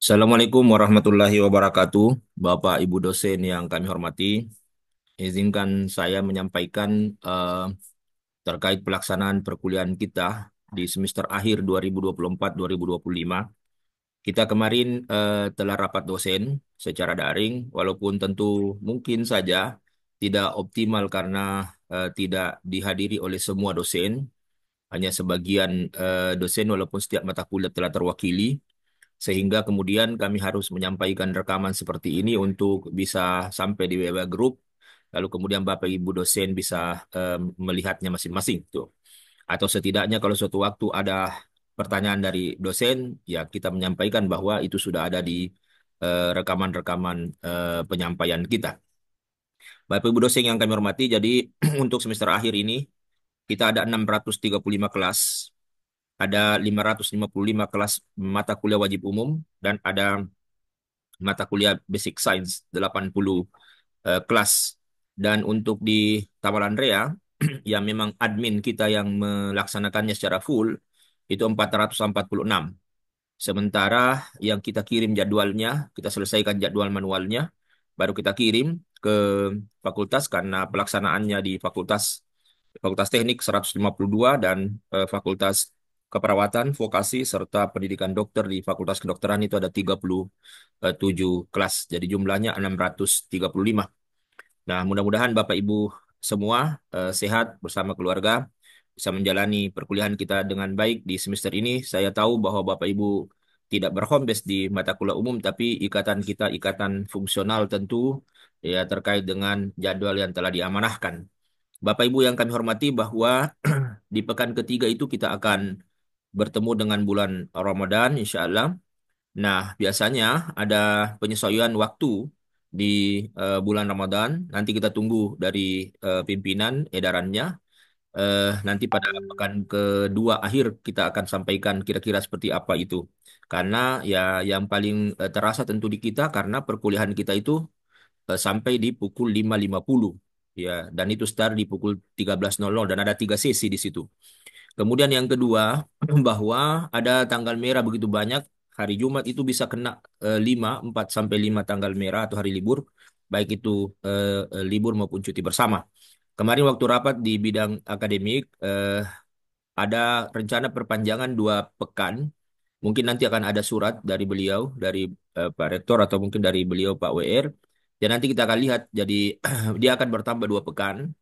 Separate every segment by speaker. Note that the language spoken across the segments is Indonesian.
Speaker 1: Assalamualaikum warahmatullahi wabarakatuh, Bapak Ibu dosen yang kami hormati. Izinkan saya menyampaikan eh, terkait pelaksanaan perkuliahan kita di semester akhir 2024-2025. Kita kemarin telah rapat dosen secara daring, walaupun tentu mungkin saja tidak optimal karena tidak dihadiri oleh semua dosen, hanya sebagian dosen walaupun setiap mata kuliah telah terwakili sehingga kemudian kami harus menyampaikan rekaman seperti ini untuk bisa sampai di WA Group, lalu kemudian Bapak Ibu dosen bisa melihatnya masing-masing tuh. Atau setidaknya kalau suatu waktu ada pertanyaan dari dosen, ya kita menyampaikan bahwa itu sudah ada di rekaman-rekaman penyampaian kita. Bapak Ibu dosen yang kami hormati, jadi untuk semester akhir ini kita ada 635 kelas, ada 555 kelas mata kuliah wajib umum, dan ada mata kuliah Basic Science 80 kelas. Dan untuk di Taman Andrea yang memang admin kita yang melaksanakannya secara full itu 446. Sementara yang kita kirim jadwalnya, kita selesaikan jadwal manualnya, baru kita kirim ke fakultas karena pelaksanaannya di Fakultas Teknik 152 dan Fakultas Keperawatan, Vokasi, serta Pendidikan Dokter di Fakultas Kedokteran itu ada 37 kelas. Jadi jumlahnya 635. Nah, mudah-mudahan Bapak Ibu semua sehat bersama keluarga, bisa menjalani perkuliahan kita dengan baik di semester ini. Saya tahu bahwa Bapak Ibu tidak berhome base di mata kuliah umum, tapi ikatan kita ikatan fungsional tentu ya terkait dengan jadwal yang telah diamanahkan. Bapak Ibu yang kami hormati bahwa di pekan ketiga itu kita akan bertemu dengan bulan Ramadan, insya Allah. Nah, biasanya ada penyesuaian waktu di bulan Ramadan. Nanti kita tunggu dari pimpinan edarannya. Nanti pada pekan kedua akhir kita akan sampaikan kira-kira seperti apa itu. Karena ya yang paling terasa tentu di kita karena perkuliahan kita itu sampai di pukul 5.50. Ya, dan itu start di pukul 13.00 dan ada 3 sesi di situ. Kemudian yang kedua, bahwa ada tanggal merah begitu banyak, hari Jumat itu bisa kena 4 sampai 5 tanggal merah atau hari libur, baik itu libur maupun cuti bersama. Kemarin waktu rapat di bidang akademik, ada rencana perpanjangan 2 pekan. Mungkin nanti akan ada surat dari beliau, dari Pak Rektor atau mungkin dari beliau Pak WR. Dan nanti kita akan lihat, jadi dia akan bertambah 2 pekan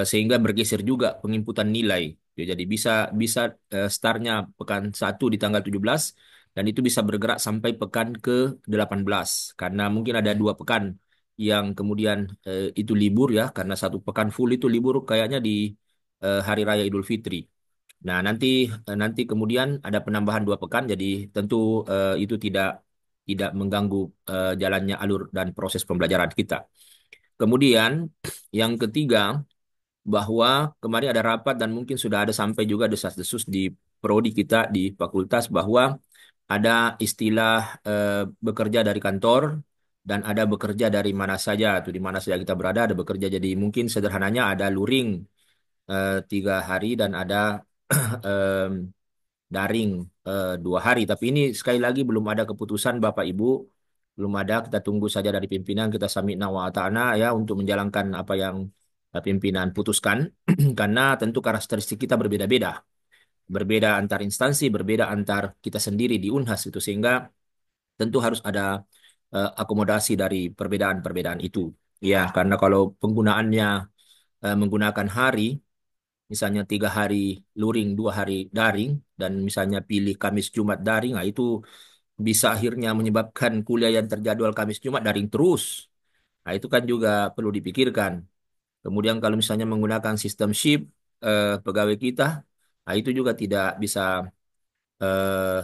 Speaker 1: sehingga bergeser juga penginputan nilai. Ya, jadi bisa bisa startnya pekan 1 di tanggal 17 dan itu bisa bergerak sampai pekan ke 18 karena mungkin ada 2 pekan yang kemudian itu libur ya karena 1 pekan full itu libur kayaknya di Hari Raya Idul Fitri. Nah nanti kemudian ada penambahan 2 pekan jadi tentu itu tidak tidak mengganggu jalannya alur dan proses pembelajaran kita. Kemudian yang ketiga bahwa kemarin ada rapat dan mungkin sudah ada sampai juga desas-desus di prodi kita di fakultas bahwa ada istilah bekerja dari kantor dan ada bekerja dari mana saja atau di mana saja kita berada ada bekerja. Jadi mungkin sederhananya ada luring 3 hari dan ada em, daring 2 hari. Tapi ini sekali lagi belum ada keputusan Bapak Ibu, belum ada. Kita tunggu saja dari pimpinan. Kita sami'na wa ta'ana ya untuk menjalankan apa yang pimpinan putuskan. Karena tentu karakteristik kita berbeda-beda, berbeda antar instansi, berbeda antar kita sendiri di Unhas itu sehingga tentu harus ada akomodasi dari perbedaan-perbedaan itu. Ya, karena kalau penggunaannya menggunakan hari, misalnya 3 hari luring, 2 hari daring, dan misalnya pilih Kamis Jumat daring, nah itu bisa akhirnya menyebabkan kuliah yang terjadwal Kamis Jumat daring terus. Nah itu kan juga perlu dipikirkan. Kemudian kalau misalnya menggunakan sistem shift pegawai kita, nah itu juga tidak bisa eh,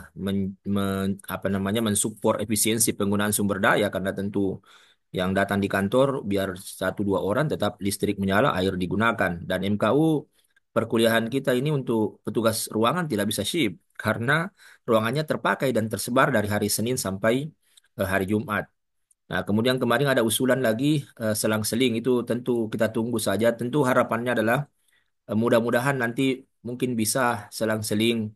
Speaker 1: apa namanya mensupport efisiensi penggunaan sumber daya karena tentu yang datang di kantor biar 1 2 orang tetap listrik menyala, air digunakan. Dan MKU perkuliahan kita ini untuk petugas ruangan tidak bisa shift karena ruangannya terpakai dan tersebar dari hari Senin sampai hari Jumat. Nah, kemudian kemarin ada usulan lagi selang-seling itu tentu kita tunggu saja. Tentu harapannya adalah mudah-mudahan nanti mungkin bisa selang-seling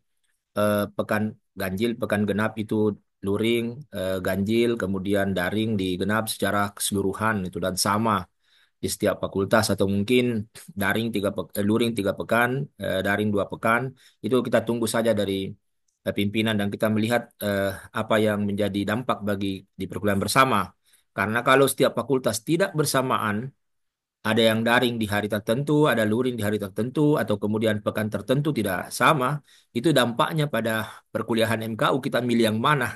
Speaker 1: pekan ganjil, pekan genap itu luring, ganjil, kemudian daring di genap secara keseluruhan itu dan sama di setiap fakultas atau mungkin luring 3 pekan, daring 2 pekan. Itu kita tunggu saja dari pimpinan dan kita melihat apa yang menjadi dampak bagi di perkuliahan bersama. Karena kalau setiap fakultas tidak bersamaan, ada yang daring di hari tertentu, ada luring di hari tertentu, atau kemudian pekan tertentu tidak sama, itu dampaknya pada perkuliahan MKU kita milih yang mana.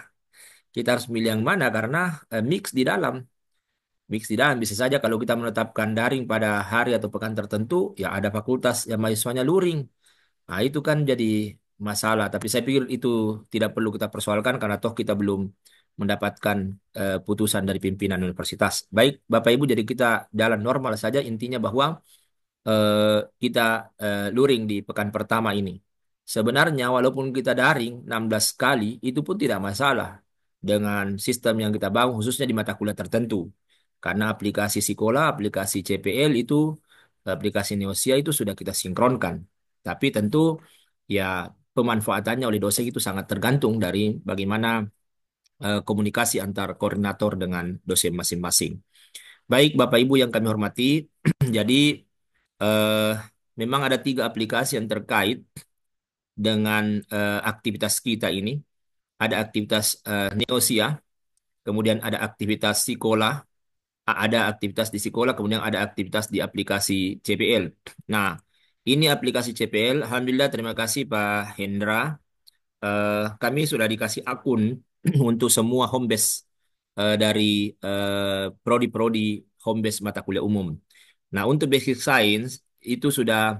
Speaker 1: Kita harus milih yang mana karena mix di dalam bisa saja kalau kita menetapkan daring pada hari atau pekan tertentu, ya ada fakultas yang mahasiswanya luring. Nah, itu kan jadi masalah. Tapi saya pikir itu tidak perlu kita persoalkan karena toh kita belum mendapatkan putusan dari pimpinan universitas. Baik, Bapak Ibu, jadi kita jalan normal saja. Intinya bahwa kita luring di pekan pertama ini. Sebenarnya walaupun kita daring 16 kali, itu pun tidak masalah dengan sistem yang kita bangun, khususnya di mata kuliah tertentu. Karena aplikasi Sikola, aplikasi CPL itu, aplikasi Neosia itu sudah kita sinkronkan. Tapi tentu ya pemanfaatannya oleh dosen itu sangat tergantung dari bagaimana komunikasi antar koordinator dengan dosen masing-masing. Baik, Bapak Ibu yang kami hormati, jadi eh, memang ada 3 aplikasi yang terkait dengan aktivitas kita ini. Ada aktivitas Neosia, kemudian ada aktivitas Sikola, ada aktivitas di Sikola, kemudian ada aktivitas di aplikasi CPL. Nah, ini aplikasi CPL. Alhamdulillah, terima kasih Pak Hendra. Kami sudah dikasih akun untuk semua home base dari prodi-prodi home base mata kuliah umum. Nah, untuk basic science itu sudah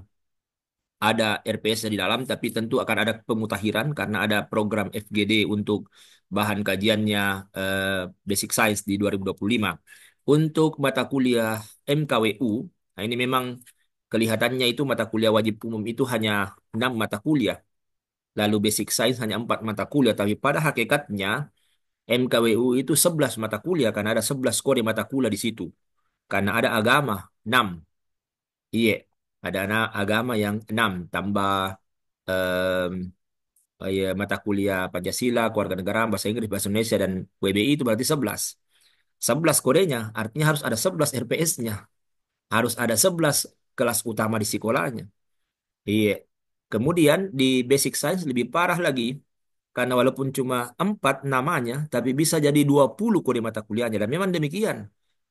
Speaker 1: ada RPS di dalam, tapi tentu akan ada pemutahiran karena ada program FGD untuk bahan kajiannya Basic Science di 2025. Untuk mata kuliah MKWU, nah ini memang kelihatannya itu mata kuliah wajib umum itu hanya 6 mata kuliah, lalu Basic Science hanya 4 mata kuliah, tapi pada hakikatnya MKWU itu 11 mata kuliah karena ada 11 kode mata kuliah di situ. Karena ada agama 6. Iya, ada agama yang 6 tambah em, ya, mata kuliah Pancasila, Kewarganegaraan, Bahasa Inggris, Bahasa Indonesia, dan WBI itu berarti 11. 11 kodenya, artinya harus ada 11 RPS-nya. Harus ada 11 kelas utama di sekolahnya. Iya. Kemudian di Basic Science lebih parah lagi. Karena walaupun cuma 4 namanya, tapi bisa jadi 20 kode mata kuliahnya. Dan memang demikian.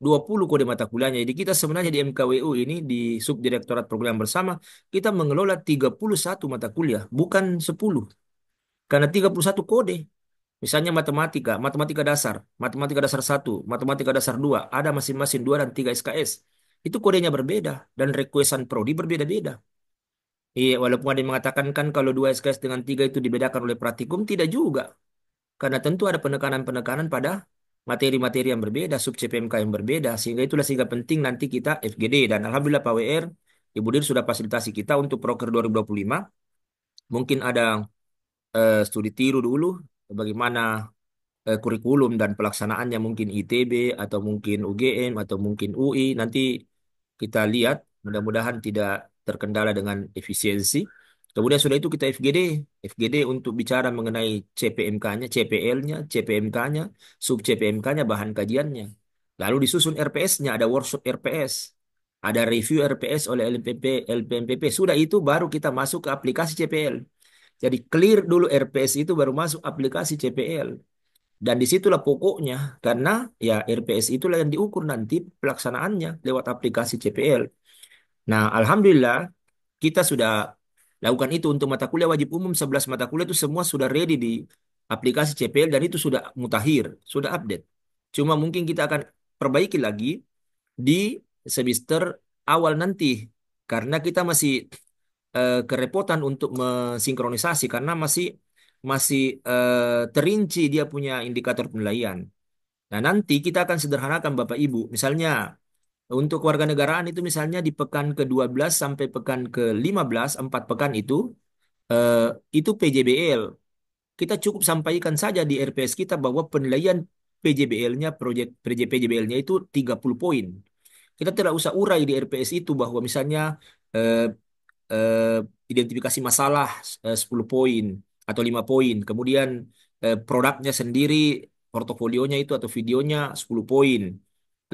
Speaker 1: 20 kode mata kuliahnya. Jadi kita sebenarnya di MKWU ini, di Subdirektorat Program Bersama, kita mengelola 31 mata kuliah, bukan 10. Karena 31 kode. Misalnya matematika, matematika dasar 1, matematika dasar 2, ada masing-masing 2 dan 3 SKS. Itu kodenya berbeda dan requestan prodi berbeda-beda. Iya, walaupun ada yang mengatakan kan kalau 2 SKS dengan 3 itu dibedakan oleh praktikum, tidak juga. Karena tentu ada penekanan-penekanan pada materi-materi yang berbeda, sub CPMK yang berbeda, sehingga penting nanti kita FGD. Dan Alhamdulillah Pak WR, Ibu Dir sudah fasilitasi kita untuk Proker 2025. Mungkin ada studi tiru dulu, bagaimana kurikulum dan pelaksanaannya mungkin ITB atau mungkin UGM atau mungkin UI. Nanti kita lihat, mudah-mudahan tidak terkendala dengan efisiensi. Kemudian sudah itu kita FGD untuk bicara mengenai CPMK-nya, CPL-nya, CPMK-nya, sub CPMK-nya, bahan kajiannya. Lalu disusun RPS-nya, ada workshop RPS, ada review RPS oleh LPMP, LPMPP. Sudah itu baru kita masuk ke aplikasi CPL. Jadi clear dulu RPS itu baru masuk aplikasi CPL. Dan disitulah pokoknya, karena ya RPS itulah yang diukur nanti pelaksanaannya lewat aplikasi CPL. Nah, Alhamdulillah kita sudah lakukan itu untuk mata kuliah wajib umum 11 mata kuliah itu semua sudah ready di aplikasi CPL dan itu sudah mutakhir, sudah update. Cuma mungkin kita akan perbaiki lagi di semester awal nanti karena kita masih kerepotan untuk mensinkronisasi karena masih masih terinci dia punya indikator penilaian. Nah, nanti kita akan sederhanakan Bapak Ibu. Misalnya untuk kewarganegaraan itu misalnya di pekan ke-12 sampai pekan ke-15, 4 pekan eh, itu PJBL. Kita cukup sampaikan saja di RPS kita bahwa penilaian PJBL-nya, proyek PJBL-nya itu 30 poin. Kita tidak usah urai di RPS itu bahwa misalnya eh, identifikasi masalah 10 poin, atau 5 poin. Kemudian produknya sendiri, portofolionya itu atau videonya 10 poin.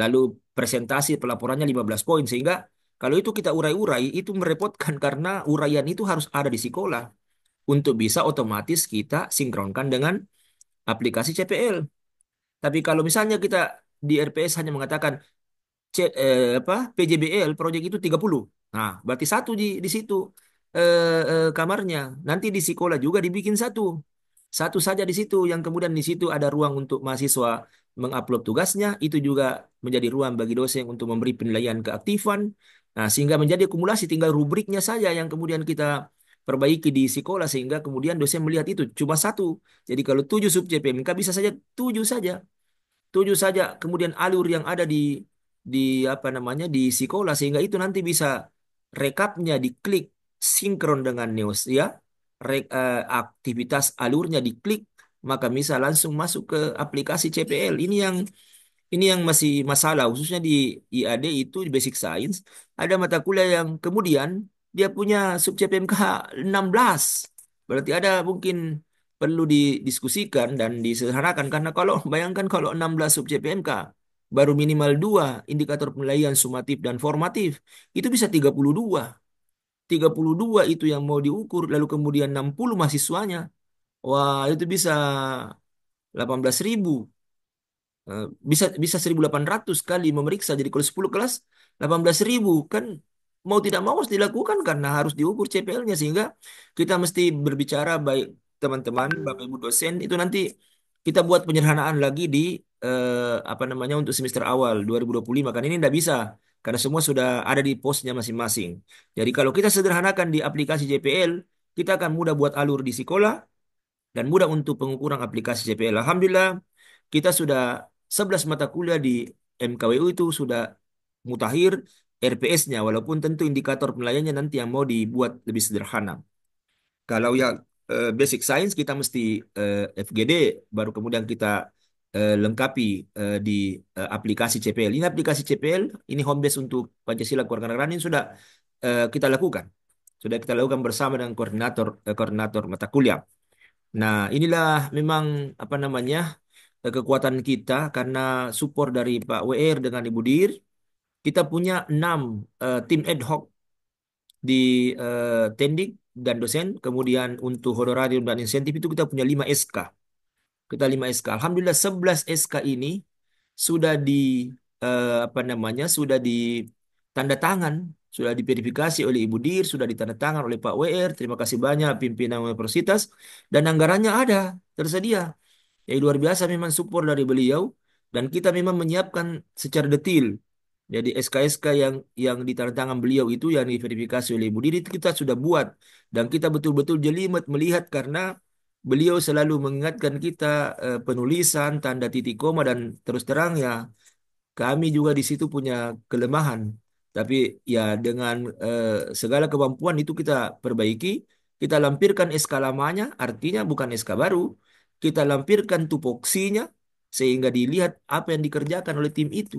Speaker 1: Lalu presentasi pelaporannya 15 poin. Sehingga kalau itu kita urai-urai, itu merepotkan karena uraian itu harus ada di sekolah untuk bisa otomatis kita sinkronkan dengan aplikasi CPL. Tapi kalau misalnya kita di RPS hanya mengatakan PJBL proyek itu 30. Nah, berarti satu di situ kamarnya. Nanti di sekolah juga dibikin satu. Satu saja di situ yang kemudian di situ ada ruang untuk mahasiswa mengupload tugasnya, itu juga menjadi ruang bagi dosen untuk memberi penilaian keaktifan. Nah, sehingga menjadi akumulasi tinggal rubriknya saja yang kemudian kita perbaiki di sekolah sehingga kemudian dosen melihat itu cuma satu. Jadi kalau 7 sub CPMK bisa saja 7 saja. 7 saja kemudian alur yang ada di apa namanya di sekolah sehingga itu nanti bisa rekapnya diklik sinkron dengan Neos ya aktivitas alurnya diklik maka bisa langsung masuk ke aplikasi CPL ini yang masih masalah khususnya di IAD itu di Basic Science ada mata kuliah yang kemudian dia punya sub CPMK 16 berarti ada mungkin perlu didiskusikan dan disederhanakan karena kalau bayangkan kalau 16 sub CPMK baru minimal 2 indikator penilaian sumatif dan formatif itu bisa 32 itu yang mau diukur lalu kemudian 60 mahasiswanya wah itu bisa 18.000 bisa bisa 1.800 kali memeriksa jadi kalau 10 kelas 18.000 kan mau tidak mau harus dilakukan karena harus diukur CPL-nya sehingga kita mesti berbicara baik teman-teman Bapak Ibu dosen itu nanti kita buat penyederhanaan lagi di apa namanya untuk semester awal 2025 kan ini tidak bisa karena semua sudah ada di posnya masing-masing. Jadi kalau kita sederhanakan di aplikasi JPL kita akan mudah buat alur di sekolah dan mudah untuk pengukuran aplikasi CPL. Alhamdulillah, kita sudah 11 mata kuliah di MKWU itu sudah mutakhir RPS-nya, walaupun tentu indikator penilaiannya nanti yang mau dibuat lebih sederhana. Kalau yang Basic Science kita mesti FGD, baru kemudian kita lengkapi di aplikasi CPL. Ini aplikasi CPL, ini home base untuk Pancasila Kewarganegaraan ini sudah kita lakukan. Sudah kita lakukan bersama dengan koordinator mata kuliah. Nah, inilah memang apa namanya kekuatan kita karena support dari Pak WR dengan Ibu Dir. Kita punya 6 tim ad hoc di Tendik dan dosen. Kemudian untuk honorarium dan insentif itu kita punya 5 SK. Kita 5 SK. Alhamdulillah 11 SK ini sudah di apa namanya sudah di tanda tangan, sudah diverifikasi oleh Ibu Dir, sudah ditanda tangan oleh Pak WR. Terima kasih banyak pimpinan universitas dan anggarannya ada tersedia. Ya luar biasa memang support dari beliau dan kita memang menyiapkan secara detail. Jadi SK-SK yang ditandatangan beliau itu yang diverifikasi oleh Ibu Diri itu kita sudah buat dan kita betul-betul jelimet melihat karena beliau selalu mengingatkan kita penulisan tanda titik koma dan terus terang ya kami juga di situ punya kelemahan. Tapi ya dengan segala kemampuan itu kita perbaiki, kita lampirkan SK lamanya, artinya bukan SK baru. Kita lampirkan tupoksinya sehingga dilihat apa yang dikerjakan oleh tim itu.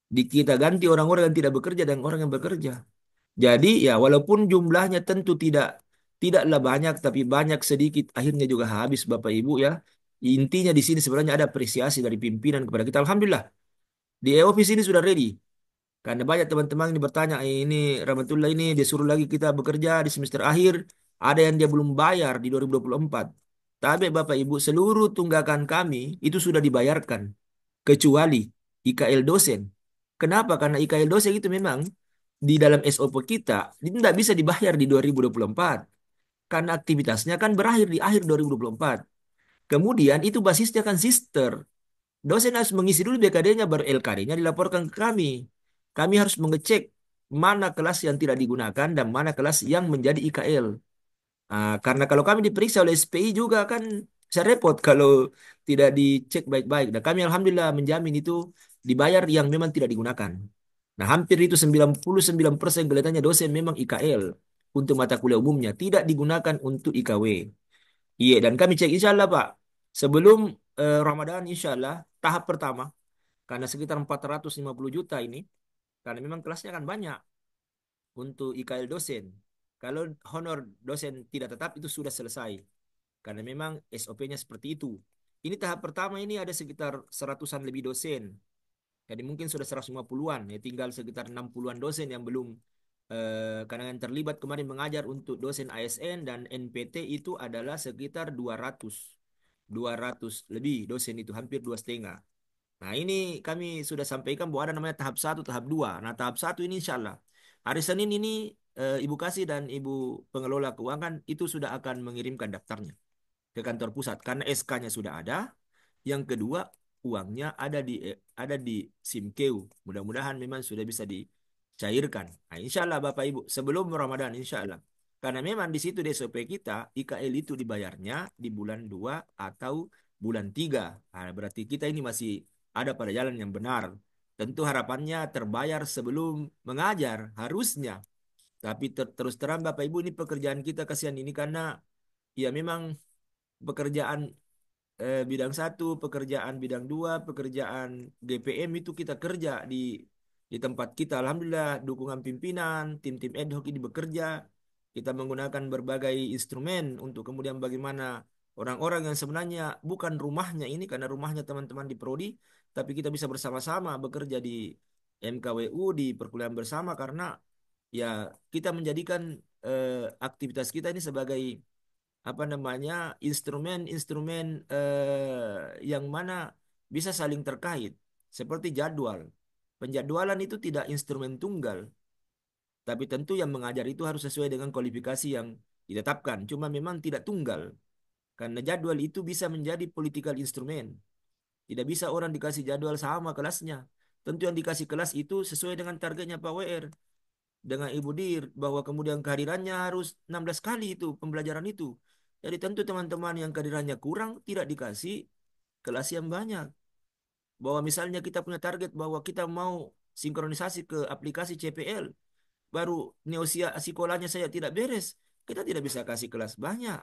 Speaker 1: Kita ganti orang-orang yang tidak bekerja dan orang yang bekerja. Jadi ya walaupun jumlahnya tentu tidaklah banyak tapi banyak sedikit akhirnya juga habis Bapak Ibu ya. Intinya di sini sebenarnya ada apresiasi dari pimpinan kepada kita. Alhamdulillah di office ini sudah ready. Karena banyak teman-teman ini bertanya, ini Rahmatullah ini disuruh lagi kita bekerja di semester akhir. Ada yang dia belum bayar di 2024. Tapi Bapak Ibu, seluruh tunggakan kami itu sudah dibayarkan. Kecuali IKL dosen. Kenapa? Karena IKL dosen itu memang di dalam SOP kita itu tidak bisa dibayar di 2024. Karena aktivitasnya kan berakhir di akhir 2024. Kemudian itu basisnya kan sister. Dosen harus mengisi dulu BKD-nya, baru LKD-nya dilaporkan ke kami. Kami harus mengecek mana kelas yang tidak digunakan dan mana kelas yang menjadi IKL. Karena kalau kami diperiksa oleh SPI juga kan saya repot kalau tidak dicek baik-baik. Nah, kami alhamdulillah menjamin itu dibayar yang memang tidak digunakan. Nah, hampir itu 99% kelihatannya dosen memang IKL untuk mata kuliah umumnya, tidak digunakan untuk IKW. Iya, dan kami cek insya Allah Pak, sebelum Ramadan insya Allah tahap pertama, karena sekitar 450 juta ini, karena memang kelasnya kan banyak untuk IKL dosen. Kalau honor dosen tidak tetap itu sudah selesai. karena memang SOP-nya seperti itu. Ini tahap pertama ini ada sekitar seratusan lebih dosen. Jadi mungkin sudah 150-an, ya tinggal sekitar 60-an dosen yang belum karena yang terlibat kemarin mengajar untuk dosen ASN dan NPT itu adalah sekitar 200 lebih dosen itu hampir 2,5. Nah, ini kami sudah sampaikan bahwa ada namanya tahap satu, tahap 2. Nah, tahap satu ini insya Allah hari Senin ini Ibu Kasih dan Ibu Pengelola Keuangan itu sudah akan mengirimkan daftarnya ke kantor pusat karena SK-nya sudah ada. Yang kedua, uangnya ada di Simkeu. Mudah-mudahan memang sudah bisa dicairkan. Nah, insya Allah Bapak Ibu sebelum Ramadan insya Allah. Karena memang di situ di SOP kita IKL itu dibayarnya di bulan 2 atau bulan 3. Nah, berarti kita ini masih ada pada jalan yang benar. Tentu harapannya terbayar sebelum mengajar harusnya. Tapi terus terang Bapak Ibu ini pekerjaan kita kasihan ini karena ya memang pekerjaan bidang satu, pekerjaan bidang dua, pekerjaan GPM itu kita kerja di tempat kita. Alhamdulillah dukungan pimpinan, tim-tim ad hoc ini bekerja. Kita menggunakan berbagai instrumen untuk kemudian bagaimana orang-orang yang sebenarnya bukan rumahnya ini karena rumahnya teman-teman di Prodi, tapi kita bisa bersama-sama bekerja di MKWU di perkuliahan bersama karena ya kita menjadikan aktivitas kita ini sebagai apa namanya instrumen-instrumen yang mana bisa saling terkait seperti jadwal. Penjadwalan itu tidak instrumen tunggal, tapi tentu yang mengajar itu harus sesuai dengan kualifikasi yang ditetapkan. Cuma memang tidak tunggal karena jadwal itu bisa menjadi political instrumen. Tidak bisa orang dikasih jadwal sama kelasnya. Tentu yang dikasih kelas itu sesuai dengan targetnya Pak WR dengan Ibu Dir bahwa kemudian kehadirannya harus 16 kali itu pembelajaran itu. Jadi tentu teman-teman yang kehadirannya kurang tidak dikasih kelas yang banyak. Bahwa misalnya kita punya target bahwa kita mau sinkronisasi ke aplikasi CPL, baru neosia sekolahnya saya tidak beres, kita tidak bisa kasih kelas banyak.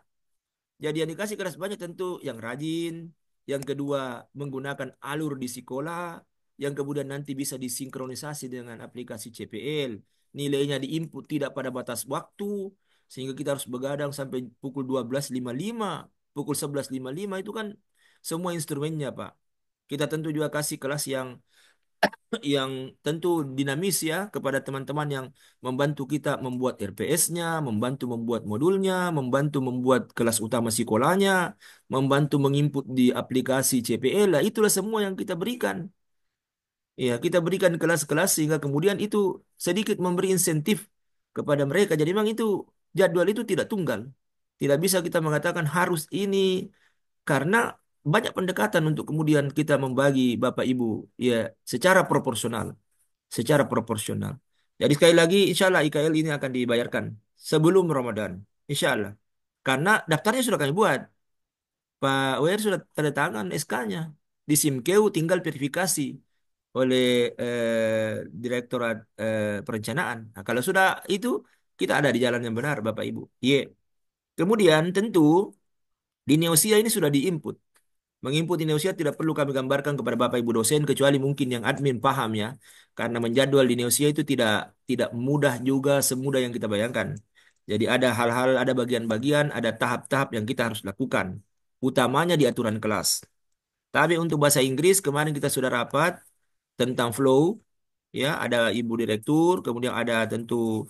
Speaker 1: Jadi yang dikasih kelas banyak tentu yang rajin, yang kedua menggunakan alur di sekolah, yang kemudian nanti bisa disinkronisasi dengan aplikasi CPL. Nilainya diinput tidak pada batas waktu, sehingga kita harus begadang sampai pukul 12.55, pukul 11.55 itu kan semua instrumennya, Pak. Kita tentu juga kasih kelas yang tentu dinamis ya kepada teman-teman yang membantu kita membuat RPS-nya, membantu membuat modulnya, membantu membuat kelas utama sekolahnya, membantu menginput di aplikasi CPL. Lah itulah semua yang kita berikan. Ya, kita berikan kelas-kelas sehingga kemudian itu sedikit memberi insentif kepada mereka. Jadi memang itu jadwal itu tidak tunggal. Tidak bisa kita mengatakan harus ini karena banyak pendekatan untuk kemudian kita membagi Bapak Ibu ya secara proporsional, secara proporsional. Jadi sekali lagi insya Allah IKL ini akan dibayarkan sebelum Ramadan, insya Allah. Karena daftarnya sudah kami buat, Pak WR sudah tanda tangan SK-nya. Di Simkeu tinggal verifikasi oleh Direktorat Perencanaan. Nah, kalau sudah itu kita ada di jalan yang benar, Bapak Ibu. Iya. Kemudian tentu di Neosia ini sudah diinput. Menginput di Neosia tidak perlu kami gambarkan kepada Bapak Ibu dosen kecuali mungkin yang admin paham ya. Karena menjadwal di Neosia itu tidak tidak mudah juga semudah yang kita bayangkan. Jadi ada hal-hal, ada bagian-bagian, ada tahap-tahap yang kita harus lakukan. Utamanya di aturan kelas. Tapi untuk bahasa Inggris kemarin kita sudah rapat tentang flow, ya ada Ibu Direktur, kemudian ada tentu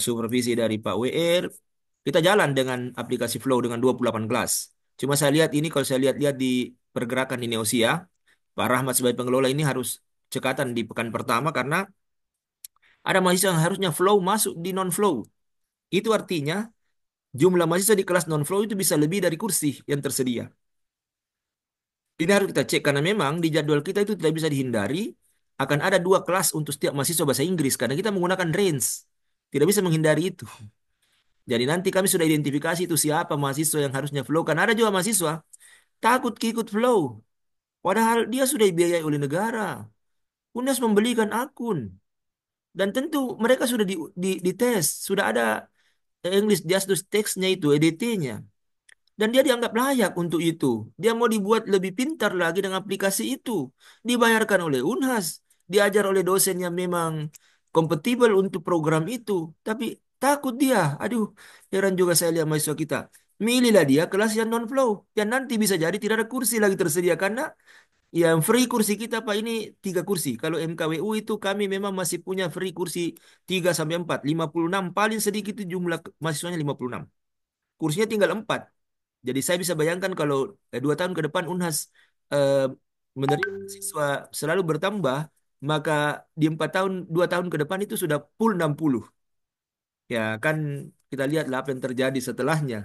Speaker 1: supervisi dari Pak WR. Kita jalan dengan aplikasi Flow dengan 28 kelas. Cuma saya lihat ini kalau saya lihat-lihat di pergerakan di Neosia, Pak Rahmat sebagai pengelola ini harus cekatan di pekan pertama karena ada mahasiswa yang harusnya flow masuk di non-flow. Itu artinya jumlah mahasiswa di kelas non-flow itu bisa lebih dari kursi yang tersedia. Ini harus kita cek karena memang di jadwal kita itu tidak bisa dihindari akan ada 2 kelas untuk setiap mahasiswa bahasa Inggris karena kita menggunakan range. Tidak bisa menghindari itu. Jadi nanti kami sudah identifikasi itu siapa mahasiswa yang harusnya flow. Karena ada juga mahasiswa takut ikut flow. Padahal dia sudah dibiayai oleh negara. UNAS membelikan akun. Dan tentu mereka sudah dites. Sudah ada English Justice Text-nya itu, EDT-nya. Dan dia dianggap layak untuk itu. Dia mau dibuat lebih pintar lagi dengan aplikasi itu. Dibayarkan oleh Unhas. Diajar oleh dosen yang memang kompatibel untuk program itu. Tapi takut dia. Aduh, heran juga saya lihat mahasiswa kita. Milihlah dia kelas yang non flow, yang nanti bisa jadi tidak ada kursi lagi tersedia karena yang free kursi kita Pak ini 3 kursi. Kalau MKWU itu kami memang masih punya free kursi 3 sampai 4, 56 paling sedikit itu jumlah mahasiswanya 56. Kursinya tinggal 4. Jadi saya bisa bayangkan kalau 2 tahun ke depan Unhas eh, menerima siswa selalu bertambah, maka di 4 tahun 2 tahun ke depan itu sudah full 60. Ya kan kita lihatlah apa yang terjadi setelahnya.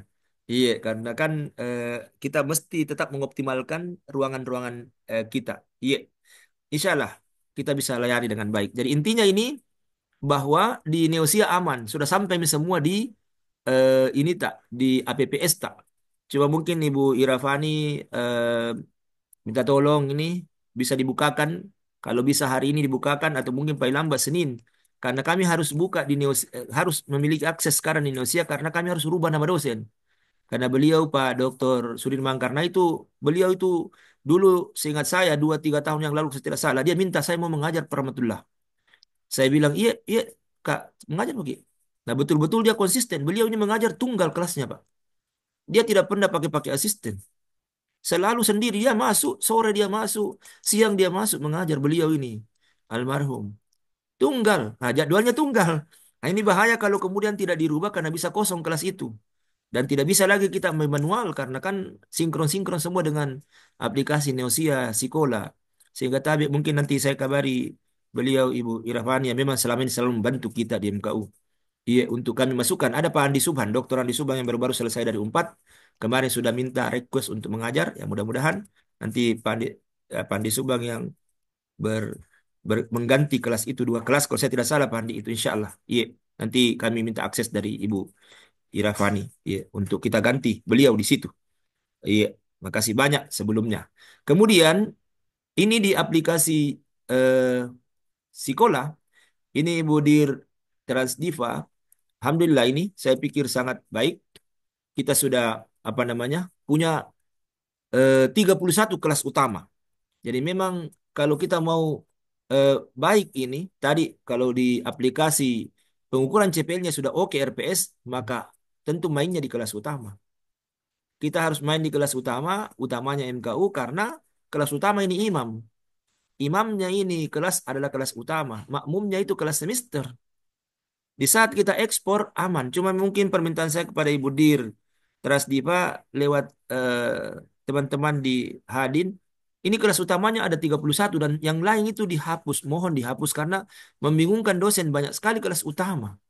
Speaker 1: Iya, karena kan eh, kita mesti tetap mengoptimalkan ruangan-ruangan kita. Iya, insya Allah kita bisa layani dengan baik. Jadi intinya ini bahwa di Neosia aman, sudah sampai semua di ini tak di APPS tak. Coba mungkin Ibu Irafani minta tolong ini bisa dibukakan. Kalau bisa hari ini dibukakan atau mungkin paling lambat Senin. Karena kami harus buka di harus memiliki akses sekarang di Indonesia karena kami harus rubah nama dosen. Karena beliau Pak Dr. Sudirman karena itu beliau itu dulu seingat saya 2 3 tahun yang lalu kalau saya tidak salah dia minta saya mau mengajar Rahmatullah. Saya bilang iya iya Kak mengajar begitu. Nah betul-betul dia konsisten. Beliau ini mengajar tunggal kelasnya Pak. Dia tidak pernah pakai-pakai asisten. Selalu sendiri dia masuk, sore dia masuk, siang dia masuk mengajar beliau ini. Almarhum. Tunggal. Nah, jadwalnya tunggal. Nah, ini bahaya kalau kemudian tidak dirubah karena bisa kosong kelas itu. Dan tidak bisa lagi kita manual karena kan sinkron-sinkron semua dengan aplikasi Neosia, Sikola. Sehingga tabi mungkin nanti saya kabari beliau Ibu Irfani yang memang selama ini selalu membantu kita di MKU. Iya, untuk kami masukkan. Ada Pak Andi Subhan, Dokter Andi Subhan yang baru-baru selesai dari Unpad. Kemarin sudah minta request untuk mengajar. Ya mudah-mudahan nanti Pak Andi Subhan yang ber, mengganti kelas itu 2 kelas. Kalau saya tidak salah Pak Andi itu insya Allah. Iya, nanti kami minta akses dari Ibu Irafani. Iya, untuk kita ganti beliau di situ. Iya, makasih banyak sebelumnya. Kemudian ini di aplikasi eh, Sikola, ini Ibu Dir Transdiva. Alhamdulillah ini saya pikir sangat baik. Kita sudah apa namanya punya 31 kelas utama. Jadi memang kalau kita mau eh, baik ini tadi kalau di aplikasi pengukuran CPL-nya sudah oke RPS, maka tentu mainnya di kelas utama. Kita harus main di kelas utama, utamanya MKU karena kelas utama ini imam. Imamnya ini kelas adalah kelas utama, makmumnya itu kelas semester. Di saat kita ekspor aman. Cuma mungkin permintaan saya kepada Ibu Dir Trasdiva lewat teman-teman di Hadin. Ini kelas utamanya ada 31 dan yang lain itu dihapus. Mohon dihapus karena membingungkan dosen banyak sekali kelas utama.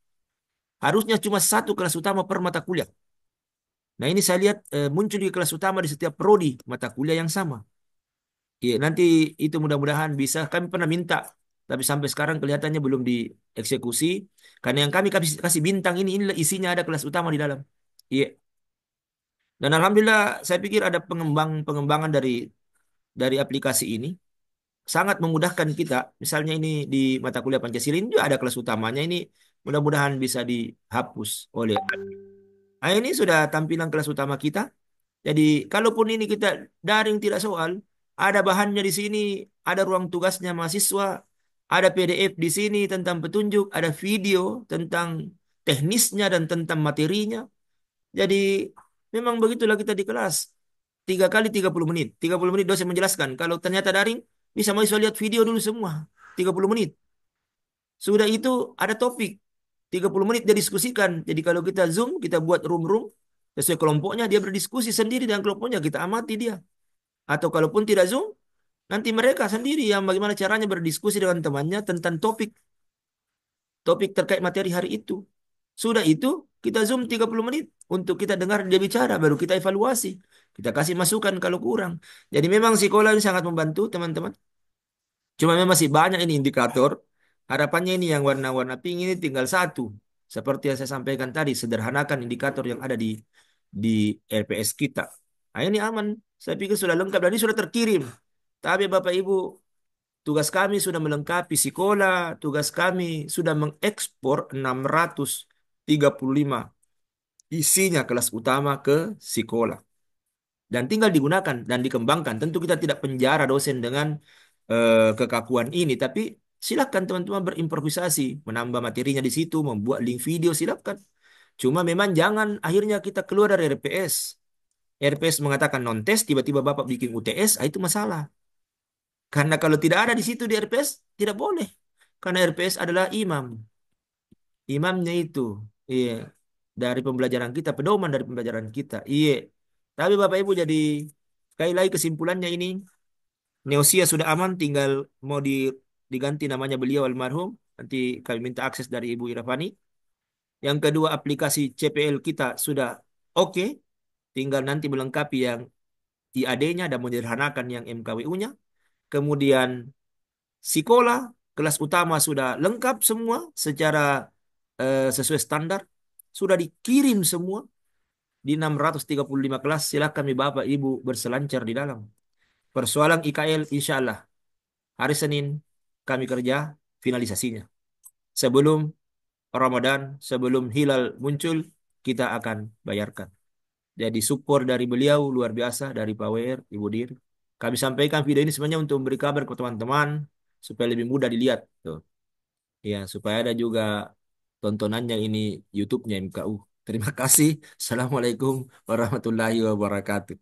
Speaker 1: Harusnya cuma satu kelas utama per mata kuliah. Nah ini saya lihat muncul di kelas utama di setiap prodi mata kuliah yang sama. Iya, nanti itu mudah-mudahan bisa. Kami pernah minta, tapi sampai sekarang kelihatannya belum dieksekusi. Karena yang kami kasih bintang ini, inilah isinya ada kelas utama di dalam. Iya. Dan alhamdulillah, saya pikir ada pengembangan dari aplikasi ini sangat memudahkan kita. Misalnya ini di mata kuliah Pancasila ini juga ada kelas utamanya. Ini mudah-mudahan bisa dihapus oleh. Nah, ini sudah tampilan kelas utama kita. Jadi, kalaupun ini kita daring tidak soal, ada bahannya di sini, ada ruang tugasnya mahasiswa, ada PDF di sini tentang petunjuk, ada video tentang teknisnya dan tentang materinya. Jadi, memang begitulah kita di kelas. 3 kali 30 menit. 30 menit dosen menjelaskan. Kalau ternyata daring, bisa mahasiswa lihat video dulu semua. 30 menit. Sudah itu ada topik. 30 menit dia diskusikan. Jadi kalau kita Zoom, kita buat room-room, sesuai kelompoknya, dia berdiskusi sendiri dengan kelompoknya. Kita amati dia. Atau kalaupun tidak Zoom, nanti mereka sendiri yang bagaimana caranya berdiskusi dengan temannya tentang topik terkait materi hari itu. Sudah itu, kita Zoom 30 menit untuk kita dengar dia bicara, baru kita evaluasi. Kita kasih masukan kalau kurang. Jadi memang sekolah ini sangat membantu teman-teman. Cuma memang masih banyak ini indikator. Harapannya ini yang warna-warna pink ini tinggal satu. Seperti yang saya sampaikan tadi, sederhanakan indikator yang ada di RPS kita. Nah, ini aman. Saya pikir sudah lengkap dan ini sudah terkirim. Tapi Bapak Ibu, tugas kami sudah melengkapi sekolah, tugas kami sudah mengekspor 635 isinya kelas utama ke sekolah. Dan tinggal digunakan dan dikembangkan. Tentu kita tidak penjara dosen dengan kekakuan ini, tapi silakan teman-teman berimprovisasi, menambah materinya di situ, membuat link video, silakan. Cuma memang jangan akhirnya kita keluar dari RPS. RPS mengatakan non tes, tiba-tiba Bapak bikin UTS, itu masalah. Karena kalau tidak ada di situ di RPS, tidak boleh. Karena RPS adalah imam. Imamnya itu. Iya. Dari pembelajaran kita, pedoman dari pembelajaran kita. Iya. Tapi Bapak Ibu jadi, sekali lagi kesimpulannya ini, Neosia sudah aman, tinggal mau diganti namanya beliau almarhum. Nanti kami minta akses dari Ibu Irafani. Yang kedua, aplikasi CPL kita sudah oke. Tinggal nanti melengkapi yang IAD-nya dan menyederhanakan yang MKWU-nya. Kemudian Sekolah kelas utama sudah lengkap semua secara sesuai standar. Sudah dikirim semua di 635 kelas. Silakan Bapak Ibu berselancar di dalam. Persoalan IKL insya Allah hari Senin kami kerja finalisasinya. Sebelum Ramadan, sebelum hilal muncul, kita akan bayarkan. Jadi support dari beliau luar biasa dari Pak WR, Ibu Dir. Kami sampaikan video ini sebenarnya untuk memberi kabar ke teman-teman supaya lebih mudah dilihat. Tuh. Ya, supaya ada juga tontonannya ini YouTube-nya MKU. Terima kasih. Assalamualaikum warahmatullahi wabarakatuh.